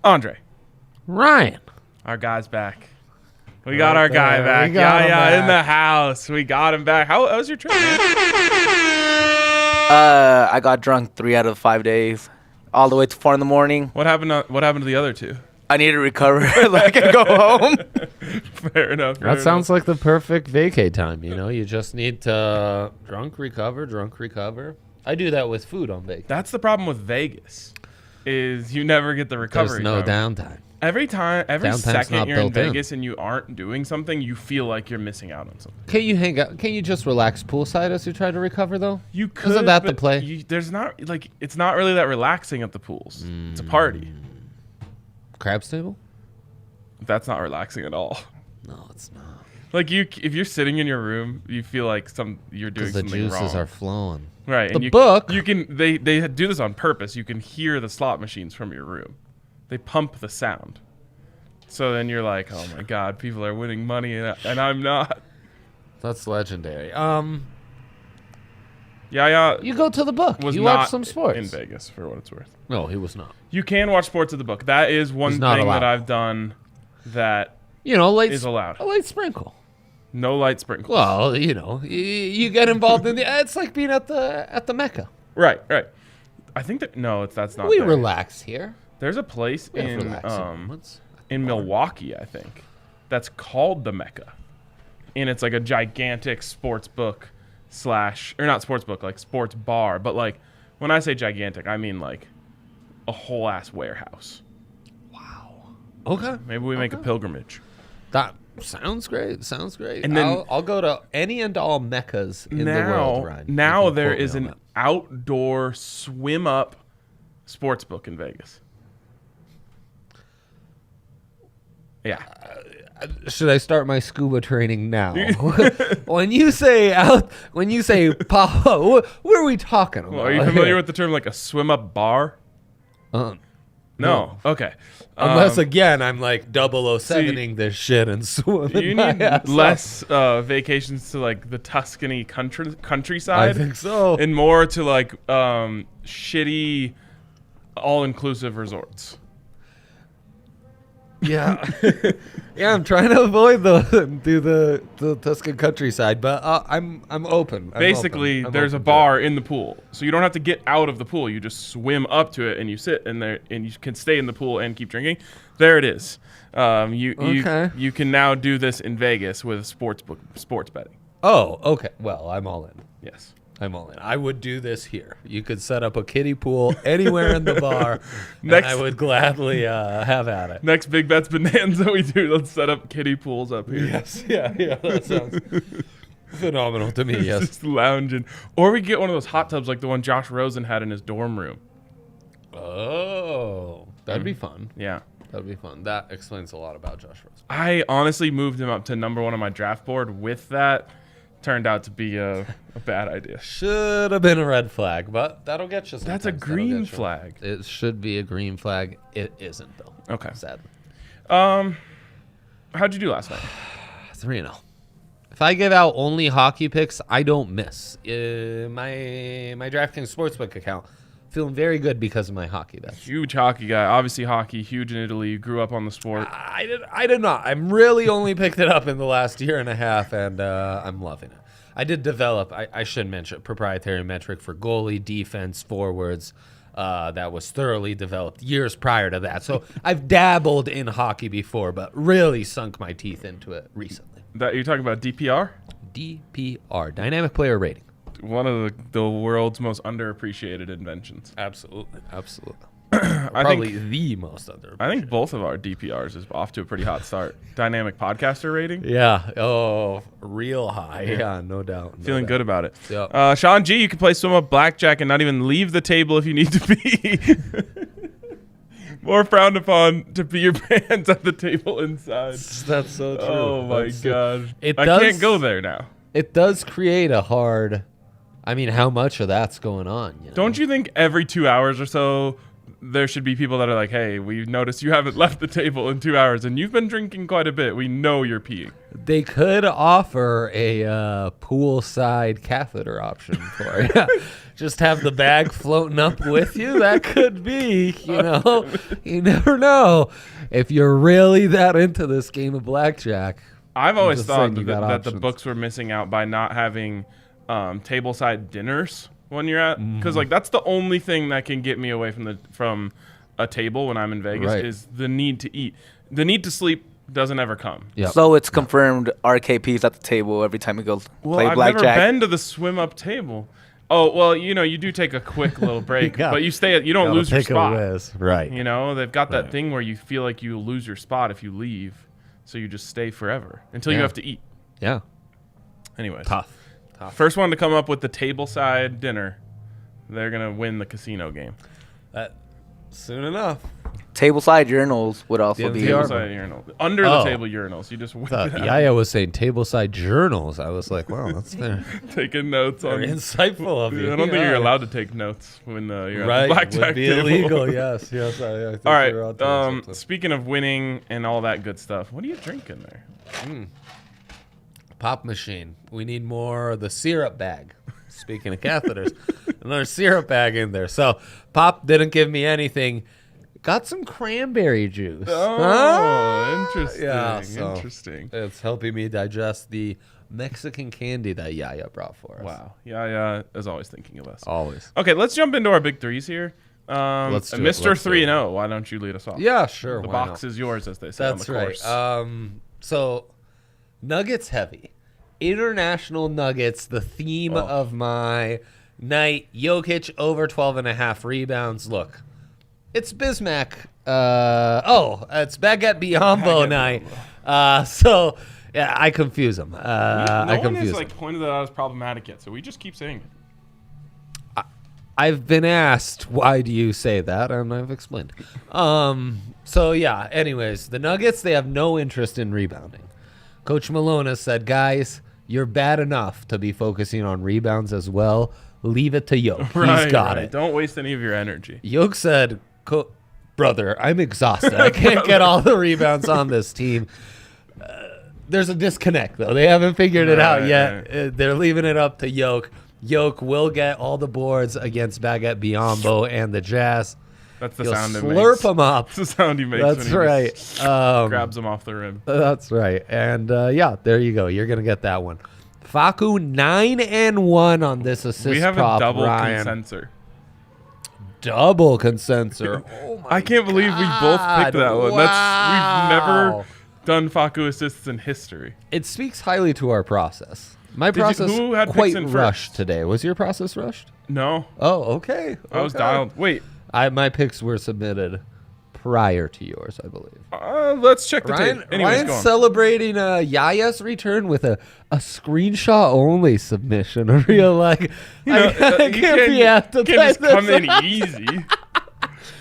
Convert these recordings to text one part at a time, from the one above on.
Andre. Ryan. Our guy's back. We got our guy back. Yeah, in the house. We got him back. How was your trip, man? I got drunk 3 out of 5 days, all the way to 4 in the morning. What happened to the other 2? I need to recover so I can go home. Fair enough. That sounds like the perfect vacay time. You just need to drunk, recover. I do that with food on vacation. That's the problem with Vegas, is you never get the recovery. There's no downtime. Every Downtime's second you're in built Vegas and you aren't doing something, you feel like you're missing out on something. Can you hang out? Can you just relax poolside as you try to recover, though? You could. Isn't that the play? There's not it's not really that relaxing at the pools. It's a party. Crabs table? That's not relaxing at all. No, it's not. Like if you're sitting in your room, you feel like you're doing something wrong. The juices are flowing. Right. The book. You can. They do this on purpose. You can hear the slot machines from your room. They pump the sound. So then you're like, oh my God, people are winning money and I'm not. That's legendary. Yeah. You go to the book. You watch some sports. In Vegas, for what it's worth. No, he was not. You can watch sports at the book. That is one thing that I've done that is allowed. A light sprinkle. No light sprinkles. Well, you get involved in it's like being at the Mecca. Right. I think that's not. We there. relax here. There's a place in Milwaukee, I think, that's called the Mecca, and it's like a gigantic sports book or not sports book, like sports bar. But like when I say gigantic, I mean like a whole ass warehouse. Wow. Okay. Maybe we make a pilgrimage. That sounds great. And then I'll go to any and all Meccas in the world, Ryan. Now there is an outdoor swim up sports book in Vegas. Yeah. Should I start my scuba training now? when you say Papa, what are we talking about? Well, are you familiar with the term like a swim up bar? No. Okay. Unless again I'm like 007ing this shit and swimming. You need less vacations to like the Tuscany countryside. I think so. And more to like shitty all-inclusive resorts. Yeah, yeah. I'm trying to avoid the Tuscan countryside, but I'm open. Basically, there's a bar in the pool, so you don't have to get out of the pool. You just swim up to it and you sit in there, and you can stay in the pool and keep drinking. There it is. You can now do this in Vegas with sports betting. Oh, okay. Well, I'm all in. Yes. I'm all in. I would do this here. You could set up a kiddie pool anywhere in the bar, and I would gladly have at it. Next Big Bets Bonanza we do, let's set up kiddie pools up here. Yes, yeah, that sounds phenomenal to me, yes. Just lounging. Or we get one of those hot tubs like the one Josh Rosen had in his dorm room. Oh, that'd be fun. Yeah. That'd be fun. That explains a lot about Josh Rosen. I honestly moved him up to number 1 on my draft board with that. Turned out to be a bad idea. Should have been a red flag, but that'll get you. That's a green flag. It should be a green flag. It isn't, though. Okay. Sadly. How'd you do last night? 3-0. If I give out only hockey picks, I don't miss. My DraftKings Sportsbook account, feeling very good because of my hockey bets. Huge hockey guy. Obviously hockey, huge in Italy. You grew up on the sport. I did not. I'm really only picked it up in the last year and a half, and I'm loving it. I did develop, I should mention, proprietary metric for goalie, defense, forwards. That was thoroughly developed years prior to that. So I've dabbled in hockey before, but really sunk my teeth into it recently. That you're talking about DPR? DPR, Dynamic Player Rating. One of the world's most underappreciated inventions. Absolutely. I Probably the most underappreciated. I think both of our DPRs is off to a pretty hot start. Dynamic podcaster rating? Yeah. Oh, real high. Yeah, no doubt. Feeling good about it. Yep. Sean G, you can play swim up blackjack and not even leave the table if you need to be. More frowned upon to pee your pants at the table inside. That's so true. Oh, my God. I does, can't go there now. It does create a hard... I mean, how much of that's going on? Don't you think every 2 hours or so there should be people that are like, hey, we've noticed you haven't left the table in 2 hours and you've been drinking quite a bit. We know you're peeing. They could offer a poolside catheter option for you. Just have the bag floating up with you. That could be, you never know. If you're really that into this game of blackjack. I've always thought that the books were missing out by not having tableside dinners when you're at, because like that's the only thing that can get me away from a table when I'm in Vegas is the need to eat. The need to sleep doesn't ever come. Yep. So it's confirmed RKP's at the table every time we go play I've blackjack. Never been to the swim up table. Oh well, you do take a quick little break, but you stay. You don't lose your spot. Right. They've got that thing where you feel like you lose your spot if you leave, so you just stay forever until you have to eat. Yeah. Anyways, tough. First one to come up with the tableside dinner, they're gonna win the casino game. Soon enough. Tableside urinals would also be. Tableside urinals. Under the table urinals. You just Yaya was saying tableside journals. I was like, wow, that's fair. Taking notes on. Insightful of you. I don't think you're allowed to take notes when you're at the blackjack would be table. illegal, yes. I think all right. Speaking of winning and all that good stuff, what are you drinking there? Pop machine. We need more of the syrup bag. Speaking of catheters, another syrup bag in there. So Pop didn't give me anything. Got some cranberry juice. Interesting. Yeah, interesting. It's helping me digest the Mexican candy that Yaya brought for us. Wow. Yaya is always thinking of us. Always. Okay, let's jump into our big threes here. Let's do Mr. 3-0, why don't you lead us off? Yeah, sure. The box is yours, as they say on the course. That's right. So, Nuggets heavy. International Nuggets, the theme of my night. Jokic over 12.5 rebounds. Look, it's Bismack. It's Baguette Biombo night. So, yeah, I confuse them. No one has pointed that out as problematic yet, so we just keep saying it. I've been asked, why do you say that? And I've explained. So, yeah, anyways, the Nuggets, they have no interest in rebounding. Coach Malone has said, guys, you're bad enough to be focusing on rebounds as well. Leave it to Yoke. He's got it. Don't waste any of your energy. Yoke said, brother, I'm exhausted. I can't get all the rebounds on this team. There's a disconnect, though. They haven't figured it out yet. Right. They're leaving it up to Yoke. Yoke will get all the boards against Baguette Biombo and the Jazz. That's the sound he makes. Slurp them up. That's the sound he makes. That's right. Grabs them off the rim. That's right. And there you go. You're gonna get that one. Facu 9-1 on this assist prop. We have a double Ryan. consensor. Double consensor. I can't believe we both picked that one. We've never done Facu assists in history. It speaks highly to our process. My process who had quite picks in rushed first? today. Was your process rushed? No. Oh, okay. I was dialed. Wait. My picks were submitted prior to yours, I believe. Let's check the tape. Anyways, Ryan's celebrating Yaya's return with a screenshot only submission. A real I can't be after that. Just come in easy.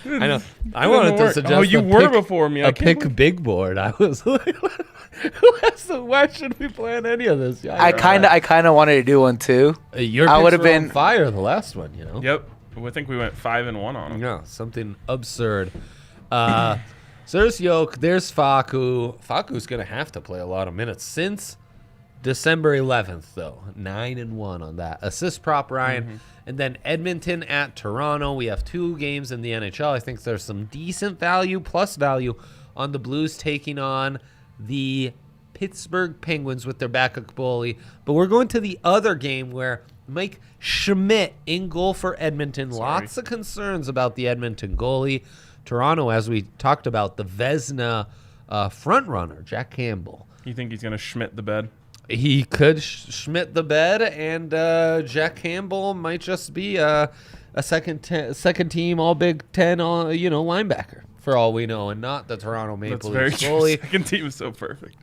I know. I wanted to suggest. Oh, you were before me. A pick big board. I was like, why should we plan any of this? Yaya? I kind of wanted to do one too. I would have been on fire the last one. Yep. I think we went 5-1 on them. Yeah, something absurd. So there's Yoke. There's Facu. Facu's going to have to play a lot of minutes since December 11th, though. 9-1 on that. Assist prop, Ryan. Mm-hmm. And then Edmonton at Toronto. We have 2 games in the NHL. I think there's some decent value, plus value, on the Blues taking on the Pittsburgh Penguins with their backup goalie. But we're going to the other game where Mike Schmidt in goal for Edmonton. Lots of concerns about the Edmonton goalie. Toronto, as we talked about, the Vezina front runner, Jack Campbell. You think he's going to Schmidt the bed? He could Schmidt the bed, and Jack Campbell might just be a second team All Big Ten linebacker for all we know, and not the Toronto Maple Leafs goalie. Second team is so perfect.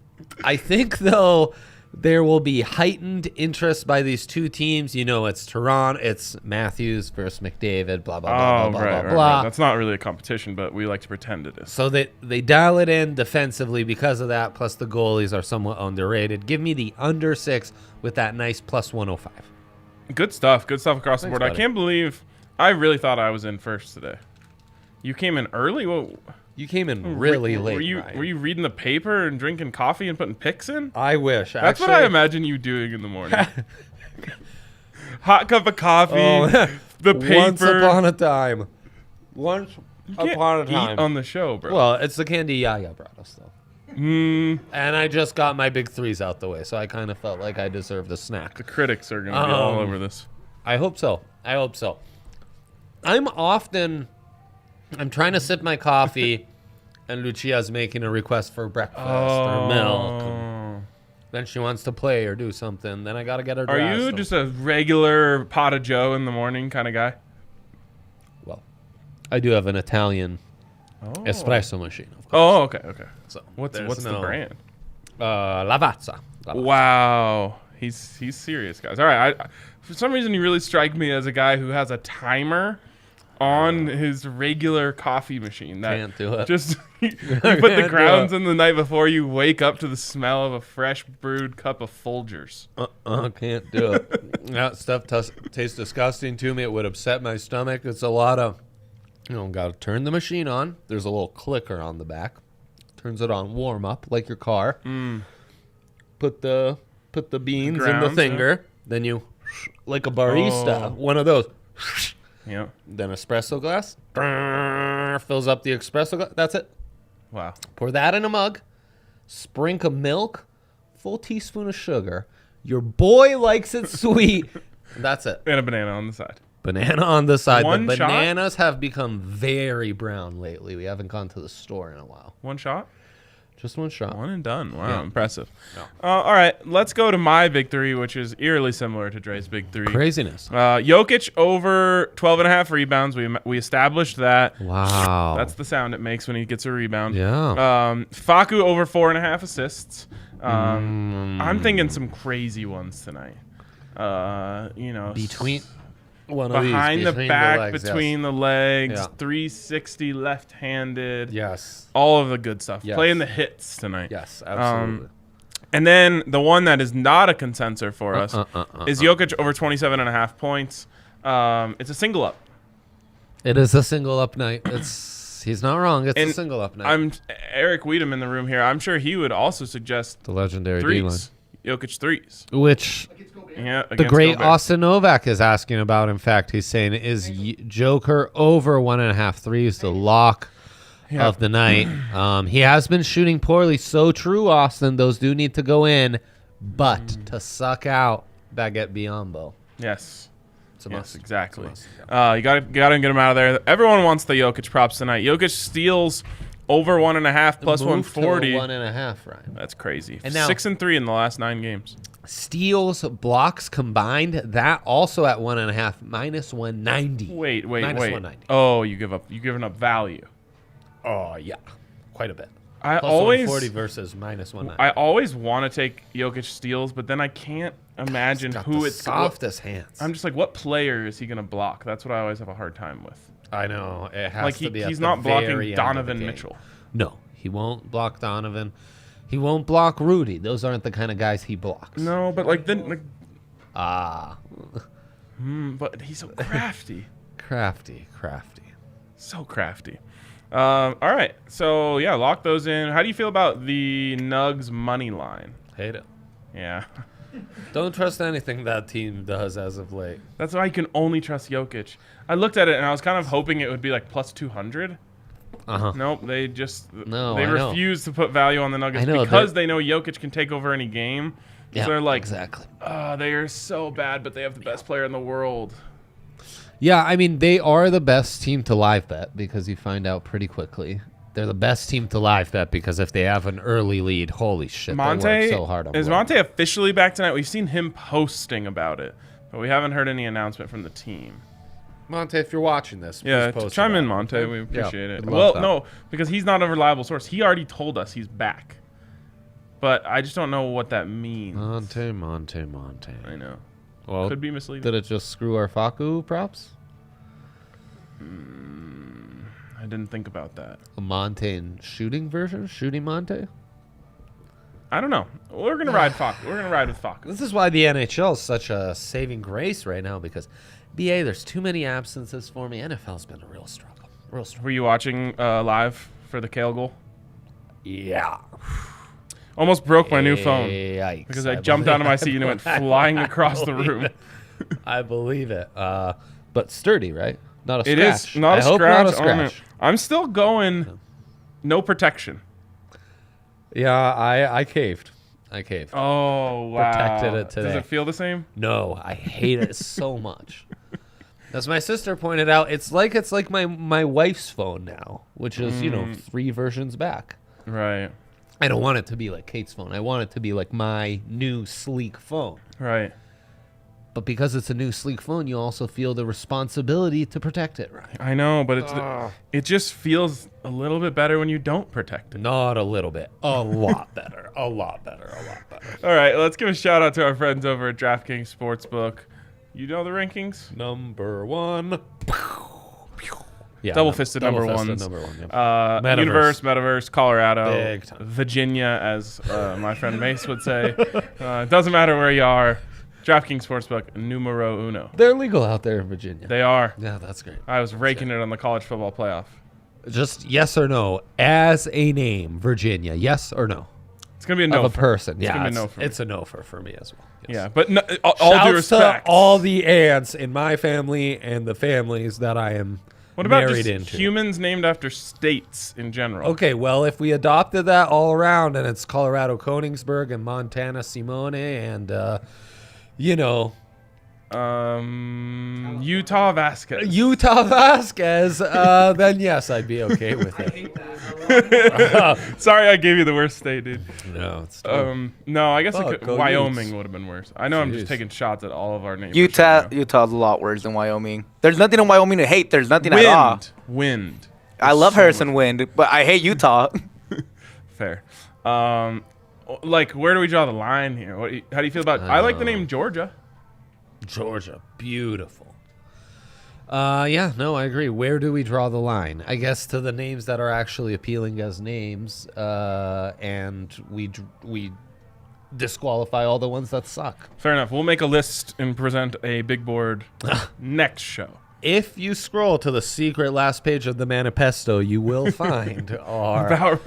I think though there will be heightened interest by these two teams. It's Toronto, it's Matthews versus McDavid, blah, blah, blah, blah, blah. That's not really a competition, but we like to pretend it is. So they dial it in defensively because of that, plus the goalies are somewhat underrated. Give me the under 6 with that nice plus 105. Good stuff across the board. Buddy. I can't believe I really thought I was in first today. You came in early? Well, You came in really late. Were you reading the paper and drinking coffee and putting picks in? I wish. That's what I imagine you doing in the morning. Hot cup of coffee, the paper. Once upon a time. You can't eat on the show, bro. Well, it's the candy Yaya brought us, though. And I just got my big threes out the way, so I kind of felt like I deserved a snack. The critics are going to be all over this. I hope so. I'm trying to sip my coffee, and Lucia's making a request for breakfast or milk. Then she wants to play or do something. Then I got to get her dressed. Are you just a regular pot of Joe in the morning kind of guy? Well, I do have an Italian espresso machine, of course. Oh, okay. So What's the brand? Lavazza. Wow. He's serious, guys. All right. For some reason, you really strike me as a guy who has a timer on his regular coffee machine. Can't do it. Just you put the grounds in the night before you wake up to the smell of a fresh brewed cup of Folgers. Can't do it. That stuff tastes disgusting to me. It would upset my stomach. It's a lot of, got to turn the machine on. There's a little clicker on the back. Turns it on, warm up like your car. Put the beans in the finger. Then you, like a barista, one of those. Yeah. Then espresso glass. Fills up the espresso glass. That's it. Wow. Pour that in a mug. Sprinkle milk. Full teaspoon of sugar. Your boy likes it sweet. And that's it. And a banana on the side. Banana on the side. One the shot? bananas have become very brown lately. We haven't gone to the store in a while. One shot? Just one shot. One and done. Wow, Yeah. impressive. Yeah. All right, let's go to my big three, which is eerily similar to Dre's big three. Craziness. Jokic over 12.5 rebounds. We established that. Wow. That's the sound it makes when he gets a rebound. Yeah. Facu over 4.5 assists. I'm thinking some crazy ones tonight. Between one of behind these, the between back, the legs, between the legs, Yeah. 360 left-handed. Yes. All of the good stuff. Yes. Playing the hits tonight. Yes, absolutely. And then the one that is not a consensor for us is Jokic over 27.5 points. It's a single up. It is a single up night. He's not wrong. It's a single up night. I'm Eric Weedham in the room here. I'm sure he would also suggest the legendary D-line. threes. Jokic threes. Which the great Austin Novak is asking about. In fact, he's saying, is Joker over 1.5 threes the lock of the night? He has been shooting poorly. So true, Austin. Those do need to go in. But to suck out Baguette Biombo. Yes. It's a must. Yes, exactly. It's a must, You got to get him out of there. Everyone wants the Jokic props tonight. Jokic steals over 1.5 plus 140. 1.5, Ryan. That's crazy. And now, 6-3 in the last 9 games. Steals, blocks combined, that also at 1.5, minus 190. Wait. Minus 190. Oh, you've given up value. Oh, yeah. Quite a bit. I Plus always 140 versus minus 190. I always want to take Jokic steals, but then I can't imagine who it's softest hands. I'm just like, what player is he going to block? That's what I always have a hard time with. I know. It has to be he's not blocking Donovan Mitchell. No, he won't block Donovan. He won't block Rudy. Those aren't the kind of guys he blocks. No, but but he's so crafty. Crafty. So crafty. All right. So, yeah, lock those in. How do you feel about the Nugs money line? Hate it. Yeah. Don't trust anything that team does as of late. That's why you can only trust Jokic. I looked at it, and I was kind of hoping it would be like plus 200. Nope, they refuse to put value on the Nuggets because they know Jokic can take over any game. So they're like, exactly. They are so bad, but they have the best player in the world. Yeah, I mean, they are the best team to live bet because you find out pretty quickly. They're the best team to live bet because if they have an early lead, holy shit, they work so hard on Is Monte officially back tonight? We've seen him posting about it, but we haven't heard any announcement from the team. Monte, if you're watching this, yeah, chime in, Monte. We appreciate it. Well, no, because he's not a reliable source. He already told us he's back, but I just don't know what that means. Monte. I know. Well, could be misleading. Did it just screw our Facu props? I didn't think about that. A Monte shooting version? Shooting Monte? I don't know. We're going to ride Facu. We're going to ride with Facu. This is why the NHL is such a saving grace right now because, BA, there's too many absences for me. NFL's been a real struggle. Were you watching live for the Kale goal? Yeah. Almost broke my new phone Yikes. because I jumped out of my seat and it went flying across the room. I believe it. But sturdy, right? Not a scratch. It is not I a hope scratch not a on it. scratch. I'm still going no protection. Yeah, I caved. Oh, wow. Protected it today. Does it feel the same? No, I hate it so much. As my sister pointed out, it's like my wife's phone now, which is, 3 versions back. Right. I don't want it to be like Kate's phone. I want it to be like my new sleek phone. Right. But because it's a new sleek phone, you also feel the responsibility to protect it, right? I know, but it just feels a little bit better when you don't protect it. Not a little bit. A lot better. A lot better. All right, let's give a shout out to our friends over at DraftKings Sportsbook. You know the rankings? Number 1. Yeah, Double-fisted number ones. Universe, Metaverse, Colorado, Big time. Virginia, as my friend Mace would say. It doesn't matter where you are. DraftKings Sportsbook, numero uno. They're legal out there in Virginia. They are. Yeah, that's great. I was raking it on the college football playoff. Just yes or no. As a name, Virginia, yes or no? It's going to be a no. Of a person. It's Yeah, gonna be a no for me. it's a no for me as well. Yes. Yeah, but no, all due Shouts respect. to all the ants in my family and the families that I am What about married just into. humans named after states in general? Okay, well, if we adopted that all around and it's Colorado Koenigsberg and Montana Simone and, Utah Vasquez. Utah Vasquez, then yes, I'd be okay with it. Sorry, I gave you the worst state, dude. No, it's No, I guess Go Wyoming Utes. would have been worse. I know I'm just Jeez. taking shots at all of our neighbors. Utah's a lot worse than Wyoming. There's nothing in Wyoming to hate. There's nothing at all. Wind. I love Harrison Wind, but I hate Utah. Fair. Where do we draw the line here? How do you feel about? I like the name Georgia. Georgia, beautiful. Yeah, no, I agree. Where do we draw the line? I guess to the names that are actually appealing as names, and we disqualify all the ones that suck. Fair enough. We'll make a list and present a big board next show. If you scroll to the secret last page of the manifesto, you will find our power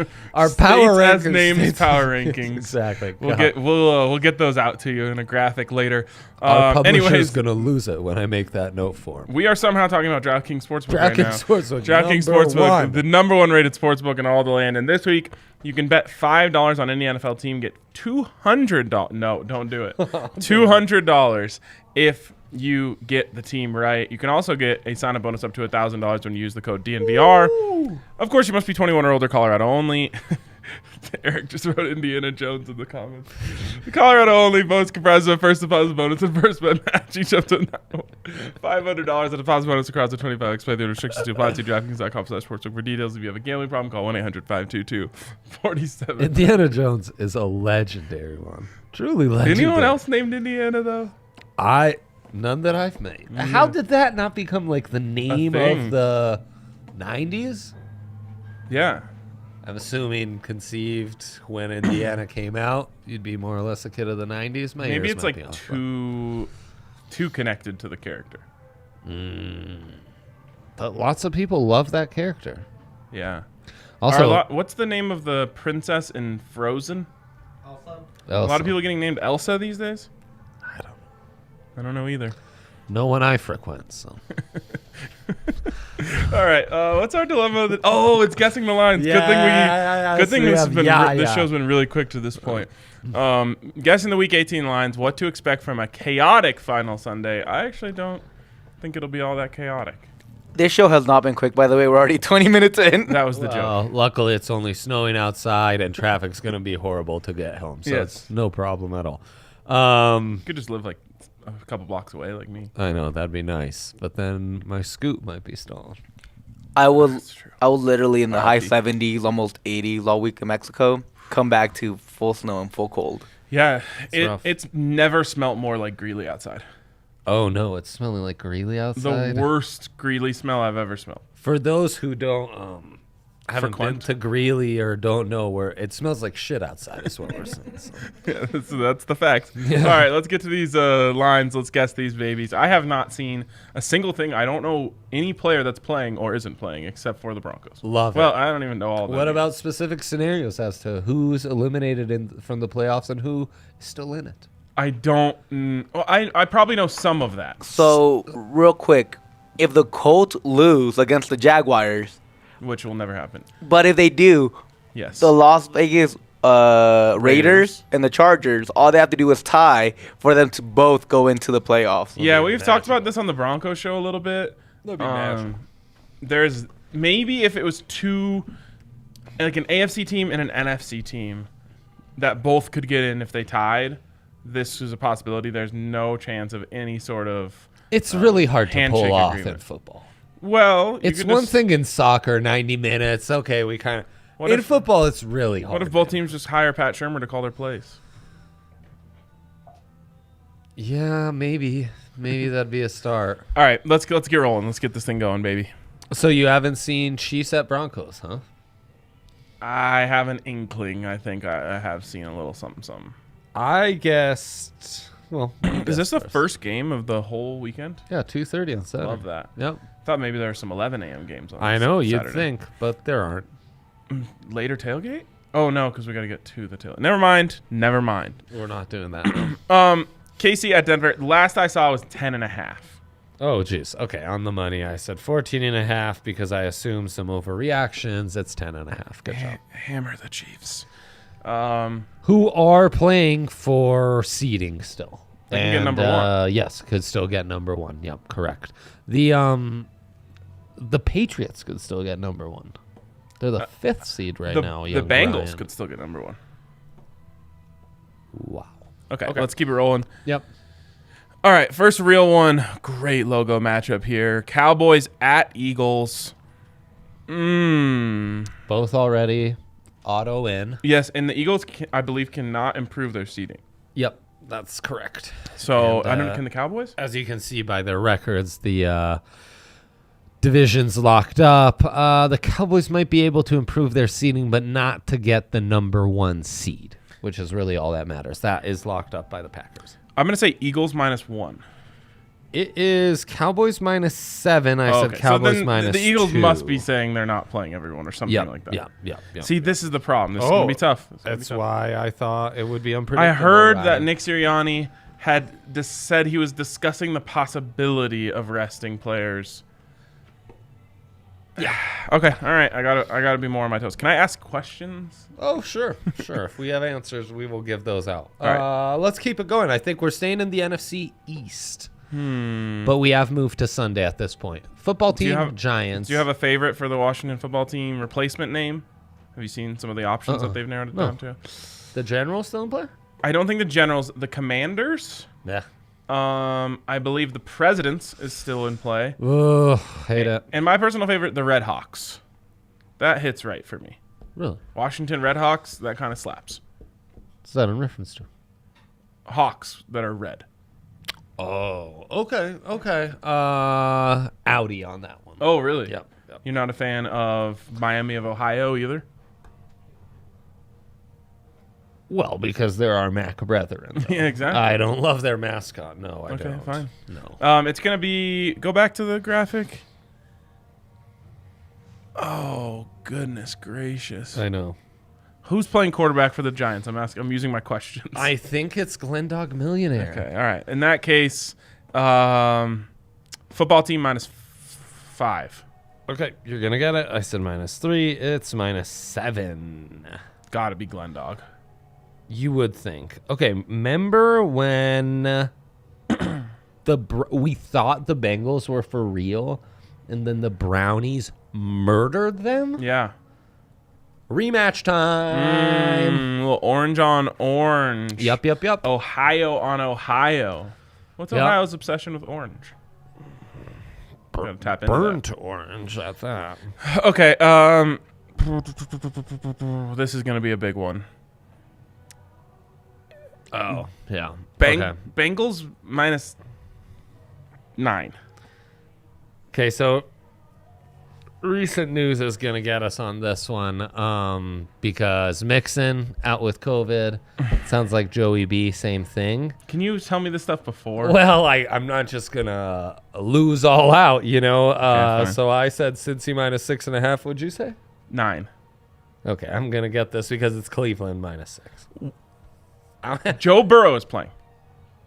as rankings. names power rankings. Exactly. We'll get those out to you in a graphic later. Our publisher's Anyways, gonna lose it when I make that note for him. we are somehow talking about DraftKings Sportsbook right now. DraftKings number Sportsbook, one. the number 1 rated sportsbook in all the land. And this week, you can bet $5 on any NFL team, get $200. No, don't do it. $200 if you get the team right. You can also get a sign-up bonus up to $1,000 when you use the code DNVR. Ooh. Of course, you must be 21 or older, Colorado only. Eric just wrote Indiana Jones in the comments. The Colorado only votes comprised of a first deposit bonus and first bet match, each up to $500 at deposit bonus across the 25x play. The restrictions to apply to DraftKings.com/sportsbook for details. If you have a gambling problem, call 1-800-522-47. Indiana Jones is a legendary one. Truly legendary. Anyone else named Indiana, though? None that I've made. How did that not become like the name thing. of the 90s? Yeah. I'm assuming conceived when Indiana came out. You'd be more or less a kid of the 90s. Maybe it's like too connected to the character. But lots of people love that character. Yeah. Also, what's the name of the princess in Frozen? Elsa. A lot of people getting named Elsa these days? I don't know. I don't know either. No one I frequent, so. All right. What's our dilemma? It's guessing the lines. Good thing this show's been really quick to this point. Guessing the Week 18 lines. What to expect from a chaotic final Sunday. I actually don't think it'll be all that chaotic. This show has not been quick, by the way. We're already 20 minutes in. That was the joke. Luckily, it's only snowing outside, and traffic's going to be horrible to get home, so it's no problem at all. You could just live like a couple blocks away like me. I know, that'd be nice, but then my scoot might be stalled. I will literally in the high 70s, almost 80s all week in Mexico, come back to full snow and full cold. Yeah, rough. it's never smelt more like Greeley outside. Oh, no, it's smelling like Greeley outside? The worst Greeley smell I've ever smelled. For those who don't haven't been to Greeley or don't know where it smells like shit outside is what we're saying. So. Yeah, that's the fact. Yeah. All right, let's get to these lines. Let's guess these babies. I have not seen a single thing. I don't know any player that's playing or isn't playing except for the Broncos. Love it. Well, I don't even know all of them. What about specific scenarios as to who's eliminated from the playoffs and who is still in it? I don't. I probably know some of that. So, real quick, if the Colts lose against the Jaguars, which will never happen. But if they do, yes, the Las Vegas Raiders and the Chargers, all they have to do is tie for them to both go into the playoffs. Yeah, we've talked about this on the Broncos show a little bit. That'd be magical. There's maybe if it was two, like an AFC team and an NFC team, that both could get in if they tied. This is a possibility. There's no chance of any sort of. It's really hard to pull off agreement in football. Well, it's one thing in soccer, 90 minutes. Okay, we kind of. In football, it's really hard. What if both teams just hire Pat Shurmur to call their plays? Yeah, maybe that'd be a start. All right, let's get rolling. Let's get this thing going, baby. So you haven't seen Chiefs at Broncos, huh? I have an inkling. I think I have seen a little something. I guessed. Well, is this the first game of the whole weekend? Yeah, 2:30 on Saturday. Love that. Yep. Thought maybe there were some 11 a.m. games on. I know Saturday. you'd think, but there aren't. Later tailgate? Oh no, because we got to get to the tailgate. Never mind. We're not doing that. KC at Denver. Last I saw was 10.5. Oh jeez. Okay, on the money. I said 14.5 because I assumed some overreactions. It's 10.5. Good job. Hammer the Chiefs. Who are playing for seeding still? They can get number one. Yes, could still get number one. Yep, correct. The Patriots could still get number one. They're the 5th seed right now. The Bengals could still get number one. Wow. Okay, let's keep it rolling. Yep. All right, first real one. Great logo matchup here. Cowboys at Eagles. Both already auto in. Yes, and the Eagles, I believe, cannot improve their seeding. Yep, that's correct. So, can the Cowboys? As you can see by their records, the division's locked up. The Cowboys might be able to improve their seeding, but not to get the number 1 seed, which is really all that matters. That is locked up by the Packers. I'm going to say Eagles -1. It is Cowboys -7. I said Cowboys -2. The Eagles must be saying they're not playing everyone or something like that. Yeah. See, this is the problem. This is going to be tough. That's why I thought it would be unpredictable. I heard that Nick Sirianni had said he was discussing the possibility of resting players. Yeah. Okay. All right. I gotta be more on my toes. Can I ask questions? Oh, sure. If we have answers, we will give those out. All right. Let's keep it going. I think we're staying in the NFC East. But we have moved to Sunday at this point. Football team, Giants. Do you have a favorite for the Washington football team replacement name? Have you seen some of the options that they've narrowed it down to? The Generals still in play? I don't think the Generals. The Commanders. Yeah. I believe the Presidents is still in play. Oh, hate it. And my personal favorite, the Red Hawks. That hits right for me. Really? Washington Red Hawks, that kind of slaps. What's that in reference to? Hawks that are red. Oh, okay. Audi on that one. Oh, really? Yep. You're not a fan of Miami of Ohio either? Well, because there are Mac brethren. Yeah, exactly. I don't love their mascot. No, I don't. Okay, fine. No. It's going to be... Go back to the graphic. Oh, goodness gracious. I know. Who's playing quarterback for the Giants? I'm using my questions. I think it's Glendog Millionaire. Okay, all right. In that case, football team -5. Okay, you're going to get it. I said -3. It's -7. Got to be Glendog. You would think. Okay, remember when we thought the Bengals were for real, and then the Brownies murdered them? Yeah. Rematch time. Little orange on orange. Yep. Ohio on Ohio. What's Ohio's obsession with orange? Gotta tap into Burnt orange at that. Okay. This is gonna be a big one. Oh, yeah. Bengals -9. Okay, so recent news is going to get us on this one because Mixon out with COVID. Sounds like Joey B, same thing. Can you tell me this stuff before? Well, I'm not just going to lose all out, you know. Okay, so I said Cincy -6.5. What'd you say? 9. Okay, I'm going to get this because it's Cleveland -6. Joe Burrow is playing.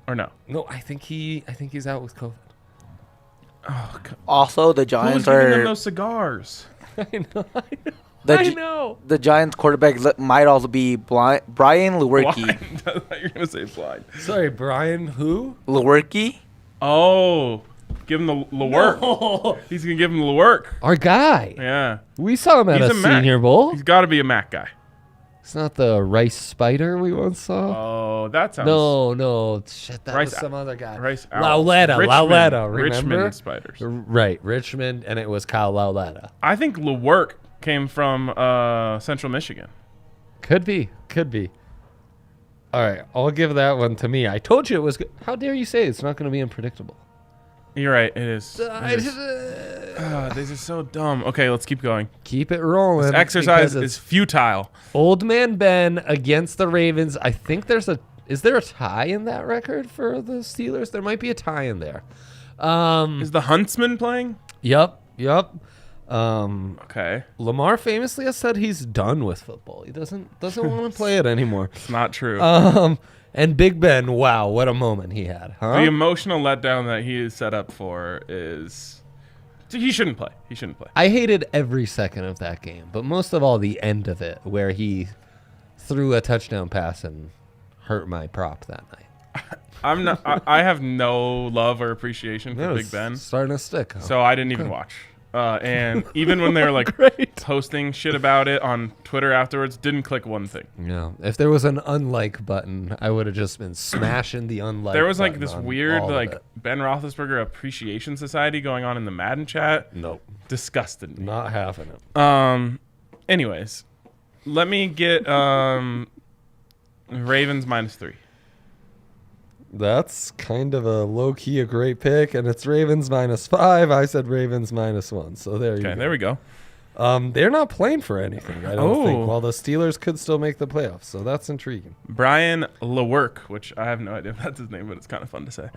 Or no? No, I think he's out with COVID. Oh, God. Also, the Who's Giants giving them are. those cigars? I know. The, I Gi- know. the Giants quarterback might also be Brian Lewerke. Blind. I thought you were going to say blind. Sorry, Brian who? Lewerke? Oh, give him the work. No. He's going to give him the work. Our guy. Yeah. We saw him at He's a a Mac. Senior Bowl. He's got to be a Mac guy. It's not the Rice Spider we once saw. Oh, that sounds... No. Shit, that Rice- was some other guy. Rice Owls. Lauletta, remember? Richmond Spiders. Right, Richmond, and it was Kyle Lauletta. I think LeWerk came from Central Michigan. Could be. All right, I'll give that one to me. I told you it was good. How dare you say it's not going to be unpredictable? You're right. It is. These are so dumb. Okay, let's keep going. Keep it rolling. This exercise is futile. Old Man Ben against the Ravens. I think is there a tie in that record for the Steelers? There might be a tie in there. Is the Huntsman playing? Yep. Okay. Lamar famously has said he's done with football. He doesn't want to play it anymore. It's not true. And Big Ben, wow, what a moment he had, huh? The emotional letdown that he is set up for is... He shouldn't play. I hated every second of that game, but most of all the end of it, where he threw a touchdown pass and hurt my prop that night. I have no love or appreciation for Big Ben, Starting to stick. Huh? so I didn't even watch. And even when they were like posting shit about it on Twitter afterwards, didn't click one thing. Yeah, if there was an unlike button, I would have just been smashing the unlike. There was like button this on weird all of like it. Ben Roethlisberger appreciation society going on in the Madden chat. Nope, Disgusted me. not having it. Anyways, let me get Ravens -3. That's kind of a low-key a great pick, and it's Ravens -5. I said Ravens -1, so there you go. Okay, there we go. They're not playing for anything, I don't Oh. think, while the Steelers could still make the playoffs, so that's intriguing. Brian Lewerk, which I have no idea if that's his name, but it's kind of fun to say.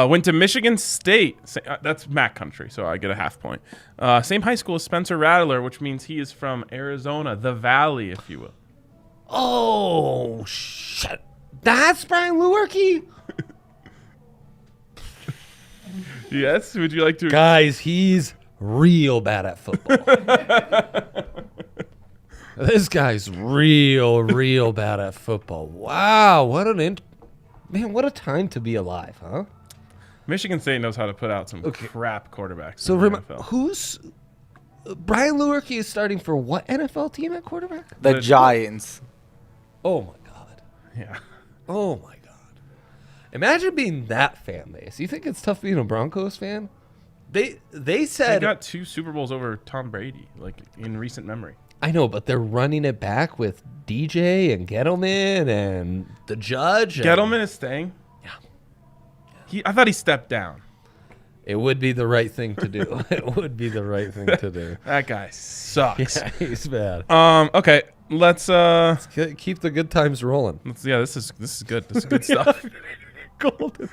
Went to Michigan State. That's Mac country, so I get a half point. Same high school as Spencer Rattler, which means he is from Arizona, the Valley, if you will. Oh, shit. That's Brian Lewerke? Yes? Would you like to... Guys, he's real bad at football. This guy's real bad at football. Wow, what a time to be alive, huh? Michigan State knows how to put out some crap quarterbacks. So in the NFL. who's Brian Lewerke is starting for what NFL team at quarterback? The Giants. Oh my god. Yeah. Oh my god. Imagine being that fan base. You think it's tough being a Broncos fan? They They said got 2 Super Bowls over Tom Brady, like in recent memory. I know, but they're running it back with DJ and Gettleman and the Judge. Gettleman is staying? Yeah. I thought he stepped down. It would be the right thing to do. It would be the right thing to do. That guy sucks. Yeah, he's bad. Okay, let's Keep the good times rolling. this is good. This is good stuff. Golden.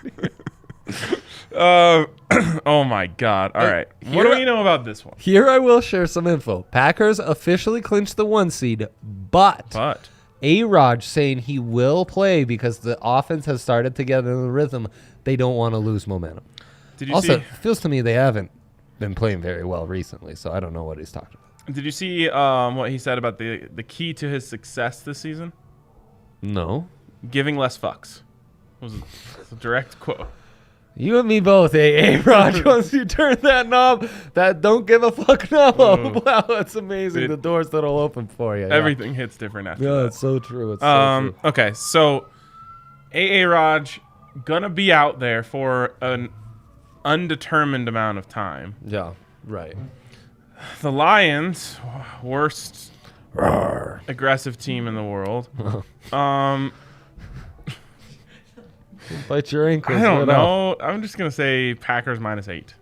Oh my god. All right. What do we know about this one? Here I will share some info. Packers officially clinched the 1 seed, but A-Rod saying he will play because the offense has started to get in the rhythm. They don't want to lose momentum. Did you Also, see, it feels to me they haven't been playing very well recently, so I don't know what he's talking about. did you see what he said about the key to his success this season? No. Giving less fucks. Was a direct quote. You and me both, A-Rod. Once you turn that knob, that don't give a fuck knob. Wow, that's amazing. The doors that'll open for you. Everything hits different after Yeah, that. it's so true. It's so true. Okay, so Raj gonna be out there for an undetermined amount of time. Yeah, right. The Lions, worst aggressive team in the world. Bite your ankles. I don't What know. I'm just gonna say Packers -8.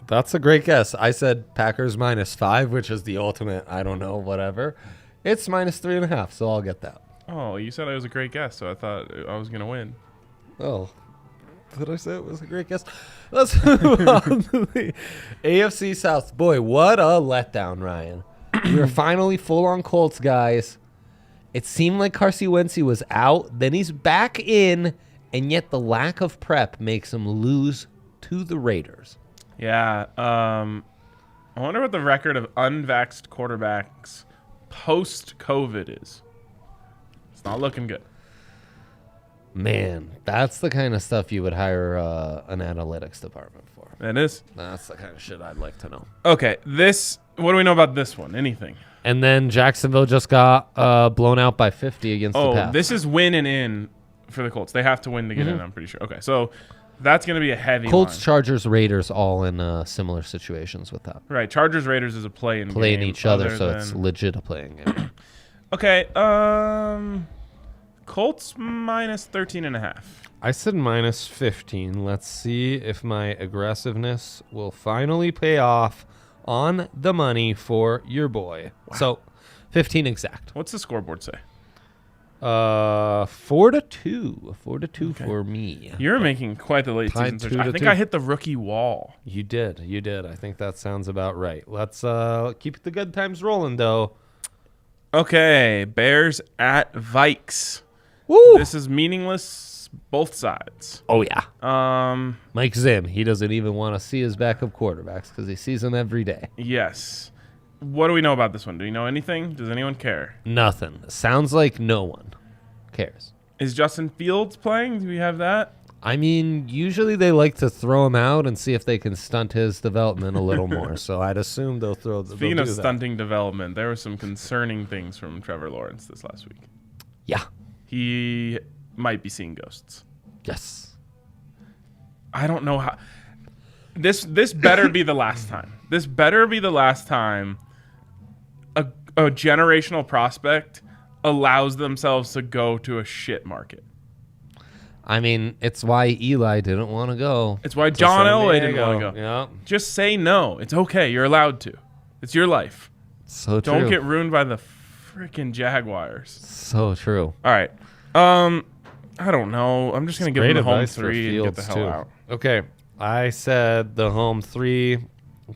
That's a great guess. I said Packers -5, which is the ultimate, I don't know, whatever. It's -3.5, so I'll get that. Oh, you said it was a great guess, so I thought I was going to win. Oh, did I say it was a great guess? Let's move on to the AFC South. Boy, what a letdown, Ryan. We are finally full-on Colts, guys. It seemed like Carson Wentz was out. Then he's back in, and yet the lack of prep makes him lose to the Raiders. Yeah. I wonder what the record of unvaxxed quarterbacks post-COVID is. It's not looking good. Man, that's the kind of stuff you would hire an analytics department for. It is. That's the kind of shit I'd like to know. Okay, what do we know about this one? Anything? And then Jacksonville just got blown out by 50 against the Pats. This is win and in for the Colts. They have to win to get in, I'm pretty sure. Okay, so that's going to be a heavy Colts, line. Chargers, Raiders all in similar situations with that. Right, Chargers, Raiders is a play-in game. Playing each other, so it's legit a playing game. Okay, Colts -13.5. I said -15. Let's see if my aggressiveness will finally pay off on the money for your boy. Wow. So 15 exact. What's the scoreboard say? 4-2. 4-2 for me. You're making quite the late season search. I think I hit the rookie wall. You did. I think that sounds about right. Let's keep the good times rolling, though. Okay, Bears at Vikes. Woo! This is meaningless, both sides. Oh, yeah. Mike Zim, he doesn't even want to see his backup quarterbacks because he sees them every day. Yes. What do we know about this one? Do you know anything? Does anyone care? Nothing. Sounds like no one cares. Is Justin Fields playing? Do we have that? I mean, usually they like to throw him out and see if they can stunt his development a little more. So I'd assume they'll throw. Speaking of stunting development, there were some concerning things from Trevor Lawrence this last week. Yeah. He might be seeing ghosts. Yes. I don't know how. This better be the last time. This better be the last time a generational prospect allows themselves to go to a shit market. I mean, it's why Eli didn't want to go. It's why John Elway didn't want to go. Yeah. Just say no. It's okay. You're allowed to. It's your life. So true. Don't get ruined by the freaking Jaguars. So true. All right. I don't know. I'm just going to give them the home 3 and get the hell out. Okay. I said the home 3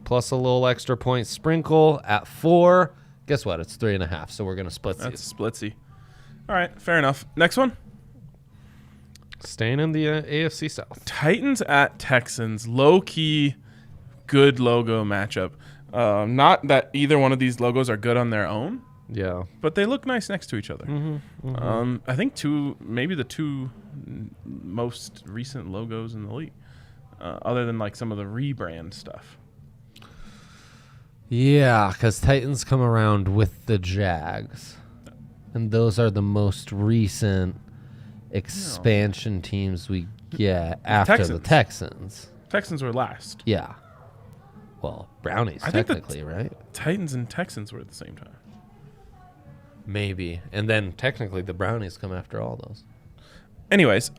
plus a little extra point sprinkle at 4. Guess what? It's 3.5. So we're going to split these. That's a splitsy. All right. Fair enough. Next one. Staying in the AFC South. Titans at Texans. Low-key good logo matchup. Not that either one of these logos are good on their own. Yeah. But they look nice next to each other. I think maybe the two most recent logos in the league. Other than like some of the rebrand stuff. Yeah, because Titans come around with the Jags. And those are the most recent expansion teams we get after the Texans. Texans were last. Yeah. Well, Brownies technically, right? Titans and Texans were at the same time. Maybe. And then technically the Brownies come after all those. Anyways,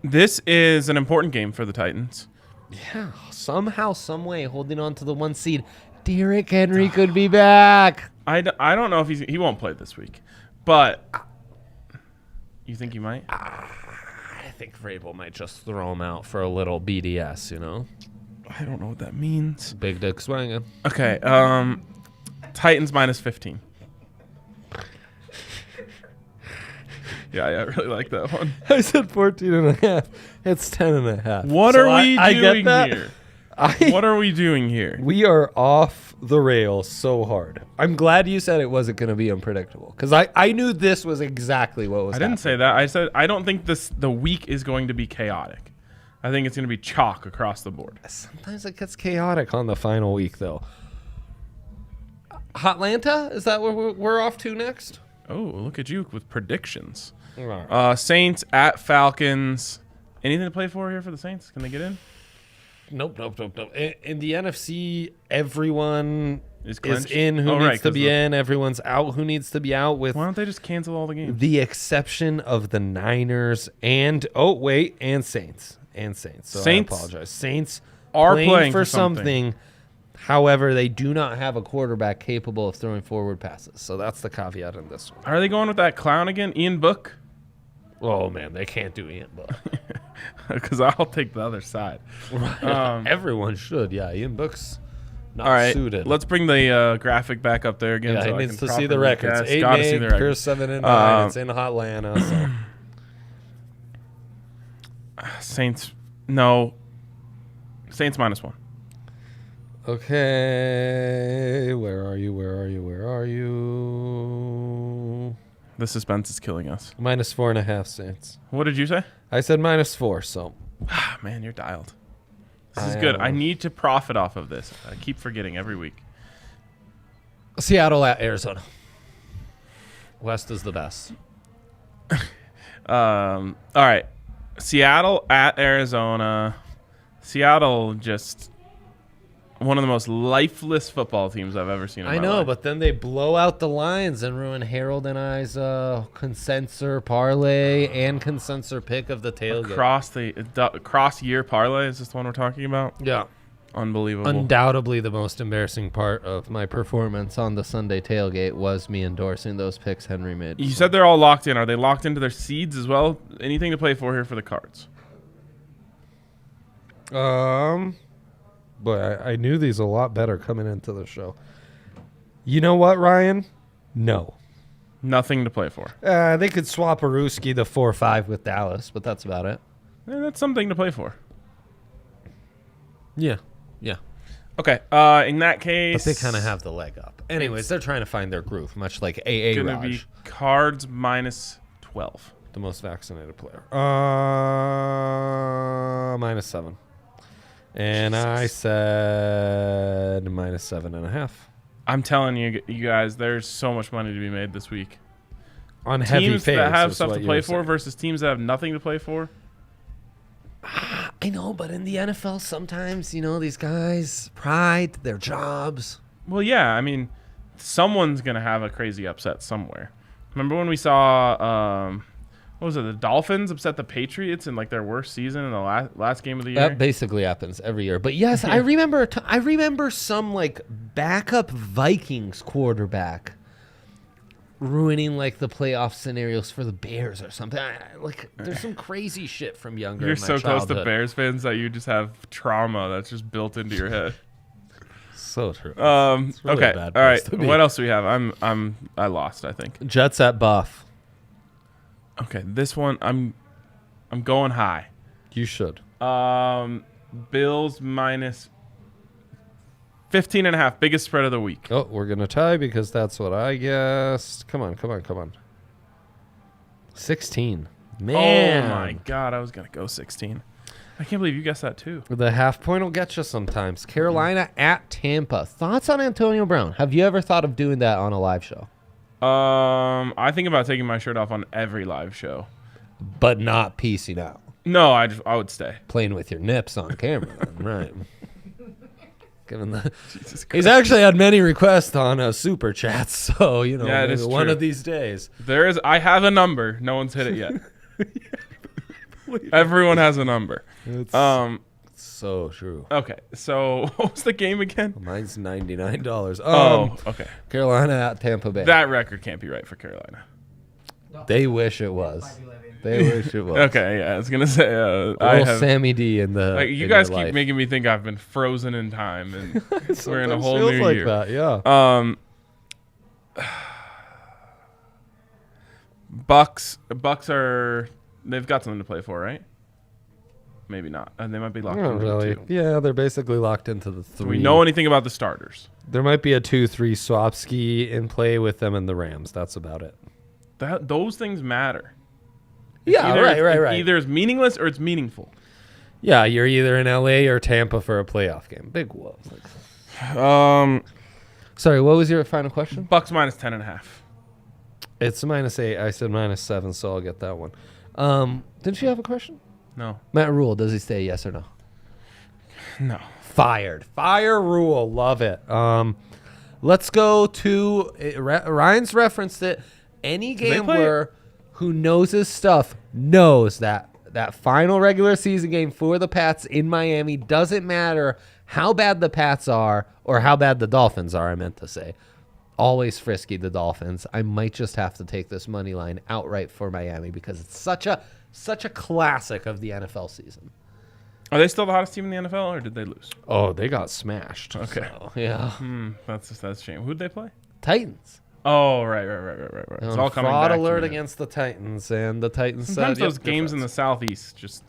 this is an important game for the Titans. Yeah, somehow, some way, holding on to the 1 seed. Derrick Henry could be back. I don't know if he won't play this week, but you think he might? I think Vrabel might just throw him out for a little BDS, you know? I don't know what that means. Big dick swinging. Okay, Titans -15. Yeah, I really like that one. I said 14.5. It's 10.5. What are we doing here? What are we doing here? We are off the rails so hard. I'm glad you said it wasn't going to be unpredictable because I knew this was exactly what was happening. I didn't say that. I said I don't think the week is going to be chaotic. I think it's going to be chalk across the board. Sometimes it gets chaotic on the final week, though. Hotlanta? Is that where we're off to next? Oh, look at you with predictions. Right. Saints at Falcons. Anything to play for here for the Saints? Can they get in? Nope. In the NFC, everyone is in who needs to be in. Everyone's out who needs to be out. Why don't they just cancel all the games? The exception of the Niners and Saints. So Saints, I apologize. Saints are playing for something. However, they do not have a quarterback capable of throwing forward passes. So that's the caveat in this one. Are they going with that clown again, Ian Book? Oh, man, they can't do Ian Book. Because I'll take the other side. Everyone should. Yeah, Ian Book's not all right, suited. let's bring the graphic back up there again. Yeah, so he I needs can to see the properly records. guess. 8 Gotta and see the 8, records. 7 and 9. It's in Atlanta. So. Saints, no. Saints -1. Okay, where are you? The suspense is killing us. -4.5 Saints. What did you say? I said -4, so. Man, you're dialed. This is good. I need to profit off of this. I keep forgetting every week. Seattle at Arizona. West is the best. All right. Seattle at Arizona. Seattle just one of the most lifeless football teams I've ever seen in my life. But then they blow out the Lions and ruin Harold and I's consensor parlay and consensor pick of the tailgate. Cross year parlay. Is this the one we're talking about? Yeah. Unbelievable. Undoubtedly the most embarrassing part of my performance on the Sunday tailgate was me endorsing those picks Henry made. You said they're all locked in. Are they locked into their seeds as well? Anything to play for here for the Cards? But I knew these a lot better coming into the show. You know what, Ryan? No. Nothing to play for. They could swap Aruski the 4-5 with Dallas, but that's about it. Yeah, that's something to play for. Yeah. Okay. In that case, But they kind of have the leg up. Anyways, they're trying to find their groove, much like AA going to Raj, be Cards -12. the most vaccinated player. -7. And Jesus. I said -7.5. I'm telling you guys, there's so much money to be made this week. On heavy Teams faves, that have is stuff what to you play were for saying. versus teams that have nothing to play for. I know, but in the NFL, sometimes, these guys, pride, their jobs. Well, yeah. I mean, someone's going to have a crazy upset somewhere. Remember when we saw, what was it, the Dolphins upset the Patriots in like their worst season in the last game of the year? That basically happens every year. But yes, I remember some like backup Vikings quarterback ruining like the playoff scenarios for the Bears or something. There's some crazy shit from younger. You're in my so close to childhood. Bears fans that you just have trauma that's just built into your head. So true. It's really Okay. a bad All right. place to be. What else do we have? I lost, I think. Jets at Buff. Okay, this one I'm going high. You should. Bills -15.5, biggest spread of the week. Oh, we're gonna tie because that's what I guessed. Come on. 16. Man. Oh my God, I was gonna go 16. I can't believe you guessed that too. The half point will get you sometimes. Carolina at Tampa. Thoughts on Antonio Brown? Have you ever thought of doing that on a live show? I think about taking my shirt off on every live show. But not piecing out. No, I would stay. Playing with your nips on camera. Right. Given the, Jesus Christ. he's actually had many requests on super chats, so Yeah, it is one true. of these days. I have a number. No one's hit it yet. Everyone has a number. It's so true. Okay, so what was the game again? Mine's $99. Okay. Carolina at Tampa Bay. That record can't be right for Carolina. They wish it was. They wish it was. Okay, yeah, I was gonna say Little Sammy D in the. Like, you in guys your keep life. making me think I've been frozen in time, and we're in a Sometimes whole feels new like year. that, yeah. Bucks they've got something to play for, right? Maybe not. And they might be locked Not into really. two. Yeah, they're basically locked into the Do 3. we know anything about the starters? There might be a 2-3 swap ski in play with them and the Rams. That's about it. Those things matter. Yeah, right. Either it's meaningless or it's meaningful. Yeah, you're either in LA or Tampa for a playoff game. Big whoa. Sorry, what was your final question? Bucks -10.5. It's -8. I said -7, so I'll get that one. Didn't you have a question? No. Matt Rule, does he stay yes or no? No. Fired. Fire Rule. Love it. Let's go to Ryan's referenced it. Any they play gambler who knows his stuff knows that that final regular season game for the Pats in Miami. Doesn't matter how bad the Pats are or how bad the Dolphins are, I meant to say. Always frisky, the Dolphins. I might just have to take this money line outright for Miami because it's such a classic of the NFL season. Are they still the hottest team in the NFL, or did they lose? Oh, they got smashed. Okay. So, yeah. That's a shame. Who'd they play? Titans. Oh, right. It's all coming fraud back alert to me. against the Titans, and the Titans Sometimes said, those games in the Southeast just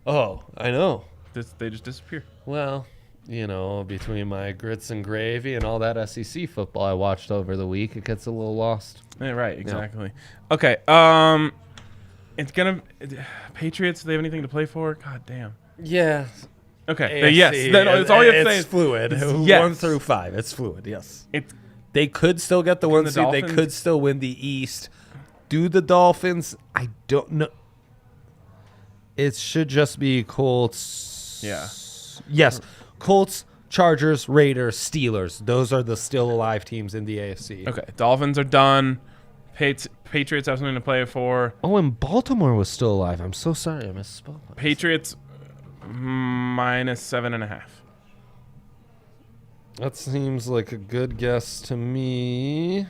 I know. they just disappear. Well, between my grits and gravy and all that SEC football I watched over the week, it gets a little lost. Yeah, right, exactly. Yeah. Okay, it's gonna Patriots. Do they have anything to play for? God damn. Yeah. Okay. AFC, Yes. It's all you have to say. It's fluid. Yes. 1 through 5. It's fluid. Yes. They could still get the 1 seed. They Dolphins? could still win the East. Do the Dolphins? I don't know. It should just be Colts. Yeah. Yes. Colts, Chargers, Raiders, Steelers. Those are the still alive teams in the AFC. Okay. Dolphins are done. Patriots have something to play for. Oh, and Baltimore was still alive. I'm so sorry. I misspoke. Patriots -7.5. That seems like a good guess to me.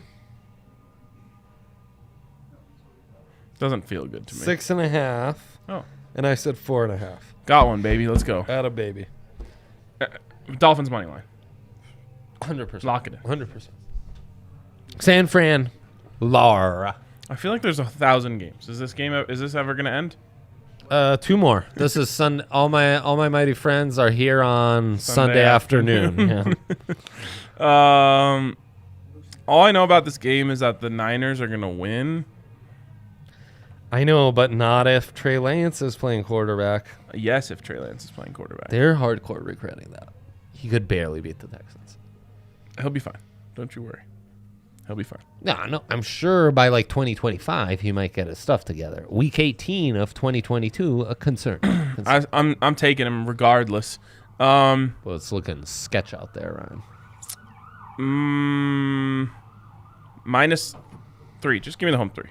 Doesn't feel good to me. 6.5. Oh. And I said 4.5. Got one, baby. Let's go. Atta baby. Dolphins money line. 100%. Lock it in. 100%. San Fran. Lara. I feel like there's 1,000 games. Is this ever gonna end? 2 more. This is Sunday. All my mighty friends are here on Sunday afternoon. Yeah. All I know about this game is that the Niners are gonna win. I know, but not if Trey Lance is playing quarterback. Yes, if Trey Lance is playing quarterback. They're hardcore regretting that. He could barely beat the Texans. He'll be fine. Don't you worry. He'll be fine. No, I'm sure by like 2025 he might get his stuff together. Week 18 of 2022, a concern. I'm taking him regardless. Well, it's looking sketch out there, Ryan. -3. Just give me the home 3.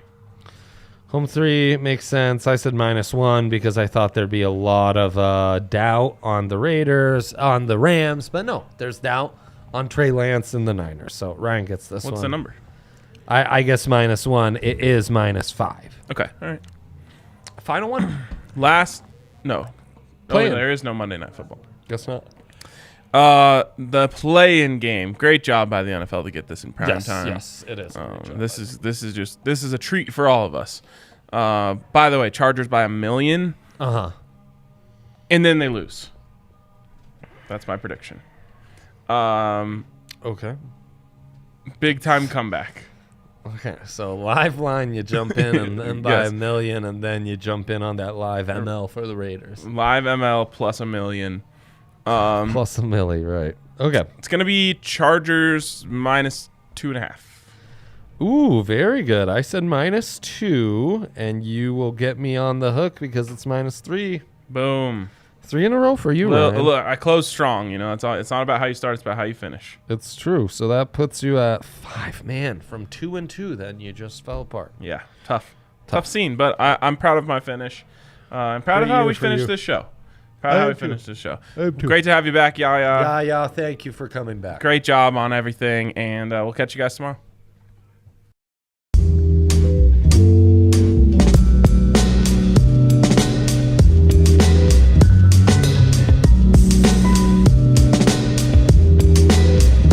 Home 3 makes sense. I said -1 because I thought there'd be a lot of doubt on the Raiders, on the Rams. But no, there's doubt on Trey Lance and the Niners. So Ryan gets this one. What's the number? I guess -1. It is -5. Okay. All right. Final one? No. Play-in. There is no Monday Night Football. Guess not. The play-in game. Great job by the NFL to get this in prime time. Yes, it is. This is a treat for all of us. By the way, Chargers by 1 million. And then they lose. That's my prediction. Okay. Big time comeback. Okay, so live line, you jump in and then by Yes. 1 million, and then you jump in on that live ML for the Raiders. Live ML plus 1 million. Plus a milli, right. Okay. It's going to be Chargers -2.5. Ooh, very good. I said -2, and you will get me on the hook because it's -3. Boom. 3 in a row for you, Ryan. Look, I closed strong. It's not about how you start. It's about how you finish. It's true. So that puts you at 5. Man, from 2 and 2, then you just fell apart. Yeah, tough scene. But I'm proud of my finish. I'm proud of how we finished this show. Great to have you back, Yaya. Yeah, thank you for coming back. Great job on everything, and we'll catch you guys tomorrow.